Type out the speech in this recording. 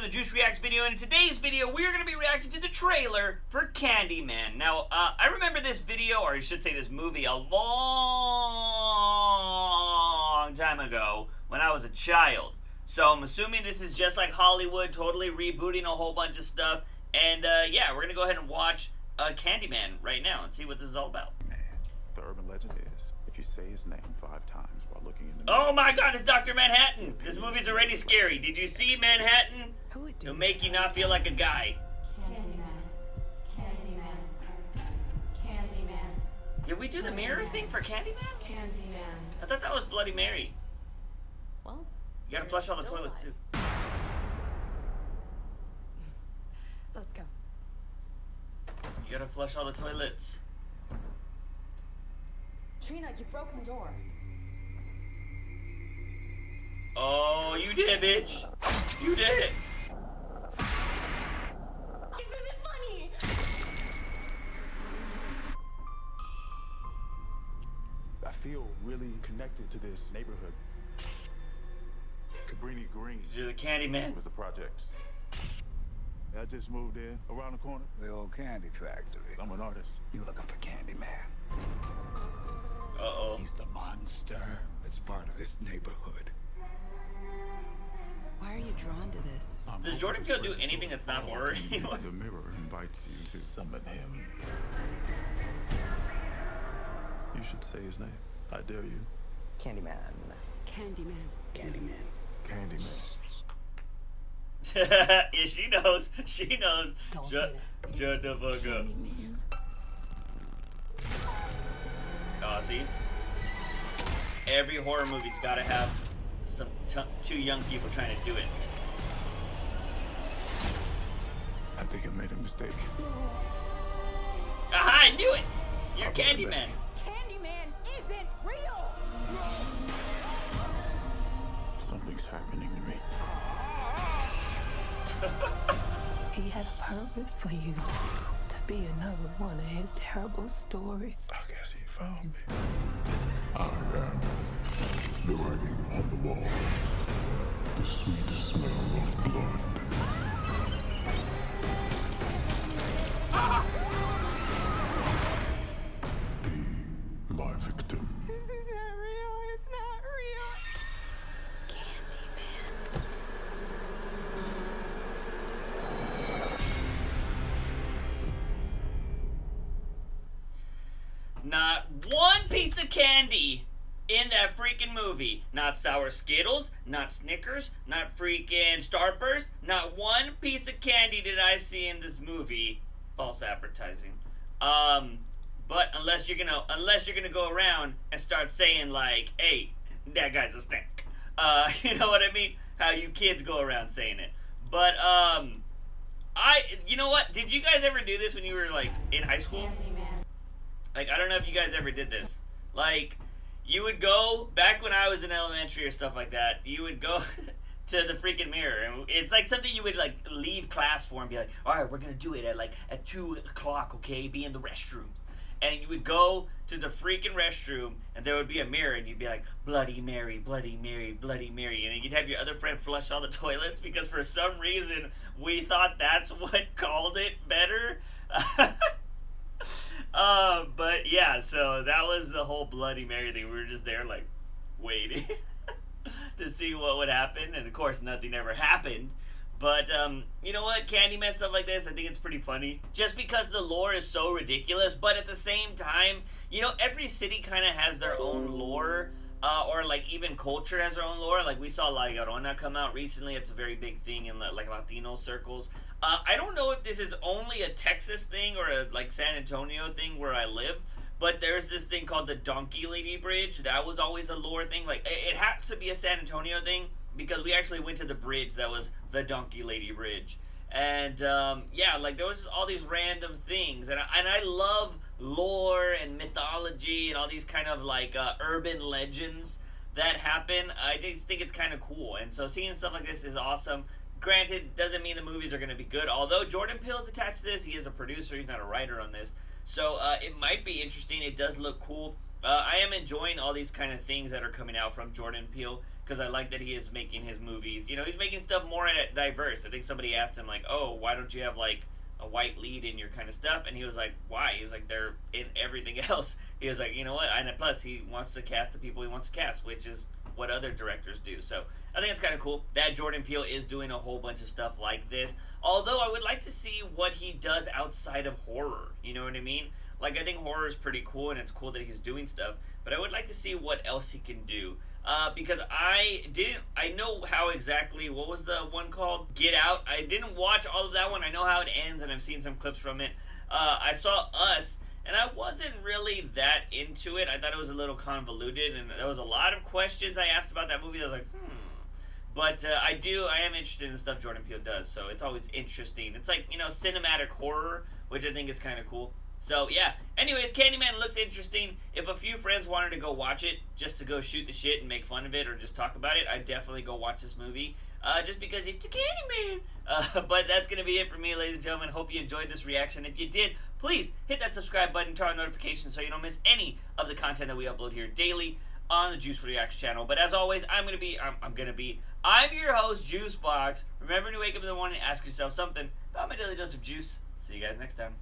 another Juice Reacts video, and in today's video, we're going to be reacting to the trailer for Candyman. Now, I remember this video, or I should say this movie, a long time ago when I was a child. So I'm assuming this is just like Hollywood, totally rebooting a whole bunch of stuff. And yeah, we're going to go ahead and watch Candyman right now and see what this is all about. Man, the urban legend is, if you say his name 5 times while looking in the mirror... Oh my god, it's Dr. Manhattan! This movie's already scary. Did you see Manhattan? It'll make you not feel like a guy. Candyman. Candyman. Candyman. Did we do the mirror thing for Candyman? Candyman. I thought that was Bloody Mary. Well, You gotta flush all the toilets too. let's go. You gotta flush all the toilets. Trina, you broke the door. Oh, you did, bitch. You did. This isn't funny! I feel really connected to this neighborhood. Cabrini Green You're the Candyman. was the projects. I just moved in around the corner. The old candy factory. I'm an artist. You looking for Candyman? Uh-oh. He's the monster that's part of this neighborhood. Why are you drawn to this? I'm Does hoping Jordan to Peele spread do the anything story that's not all horror over the anymore? The mirror invites you to summon him. You should say his name. I dare you. Candyman. Candyman. Candyman. Candyman. Yeah, she knows. She knows. Don't Shut the fuck up. Oh, see? Every horror movie's gotta have some two young people trying to do it. I think I made a mistake. Aha, I knew it! You're Candyman. Candyman isn't real! Something's happening to me. He had a purpose for you to be another one of his terrible stories. I guess he found me. I am the writing on the wall. The sweet smell of blood. Be my victim. This is not real. It's not real. Candyman. Not one piece of candy in that freaking movie. Not sour Skittles, not Snickers, not freaking Starburst. Not one piece of candy did I see in this movie. False advertising. But unless you're gonna go around and start saying like, "Hey, that guy's a snack." You know what I mean? How you kids go around saying it. But you know what? Did you guys ever do this when you were like in high school? Candyman. Like, I don't know if you guys ever did this. Like, you would go, back when I was in elementary or stuff like that, you would go to the freaking mirror. And it's like something you would, like, leave class for and be like, all right, we're going to do it at 2 o'clock, okay? Be in the restroom. And you would go to the freaking restroom, and there would be a mirror, and you'd be like, Bloody Mary, Bloody Mary, Bloody Mary. And then you'd have your other friend flush all the toilets because for some reason we thought that's what called it better. But yeah, so that was the whole Bloody Mary thing. We were just there like waiting to see what would happen, and of course nothing ever happened. But you know what, Candyman, stuff like this, I think it's pretty funny just because the lore is so ridiculous. But at the same time, you know, every city kind of has their own lore, or like even culture has their own lore. Like we saw La Llorona come out recently. It's a very big thing in like Latino circles. I don't know if this is only a Texas thing or a like San Antonio thing where I live, but there's this thing called the Donkey Lady Bridge. That was always a lore thing. Like it has to be a San Antonio thing because we actually went to the bridge that was the Donkey Lady Bridge. And yeah, like there was all these random things, and I love lore and mythology and all these kind of like urban legends that happen. I just think it's kind of cool, and so seeing stuff like this is awesome. Granted, doesn't mean the movies are going to be good. Although Jordan Peele is attached to this, he is a producer. He's not a writer on this, so it might be interesting. It does look cool. I am enjoying all these kind of things that are coming out from Jordan Peele. because I like that he is making his movies. You know, he's making stuff more diverse. I think somebody asked him, like, oh, why don't you have, like, a white lead in your kind of stuff? And he was like, why? He's like, they're in everything else. He was like, you know what? And plus, he wants to cast the people he wants to cast, which is what other directors do. So I think it's kind of cool that Jordan Peele is doing a whole bunch of stuff like this. Although I would like to see what he does outside of horror. You know what I mean? Like, I think horror is pretty cool, and it's cool that he's doing stuff, but I would like to see what else he can do. Because I know how exactly, what was the one called? Get Out. I didn't watch all of that one. I know how it ends, and I've seen some clips from it. I saw Us, and I wasn't really that into it. I thought it was a little convoluted, and there was a lot of questions I asked about that movie. I was like, But I am interested in the stuff Jordan Peele does, so it's always interesting. It's like, you know, cinematic horror, which I think is kind of cool. So, yeah. Anyways, Candyman looks interesting. If a few friends wanted to go watch it, just to go shoot the shit and make fun of it or just talk about it, I'd definitely go watch this movie. Just because it's the Candyman. But that's going to be it for me, ladies and gentlemen. Hope you enjoyed this reaction. If you did, please hit that subscribe button, turn on notifications so you don't miss any of the content that we upload here daily on the Juice for Reaction channel. But as always, I'm your host, JUICEbox. Remember to wake up in the morning and ask yourself something about my daily dose of juice. See you guys next time.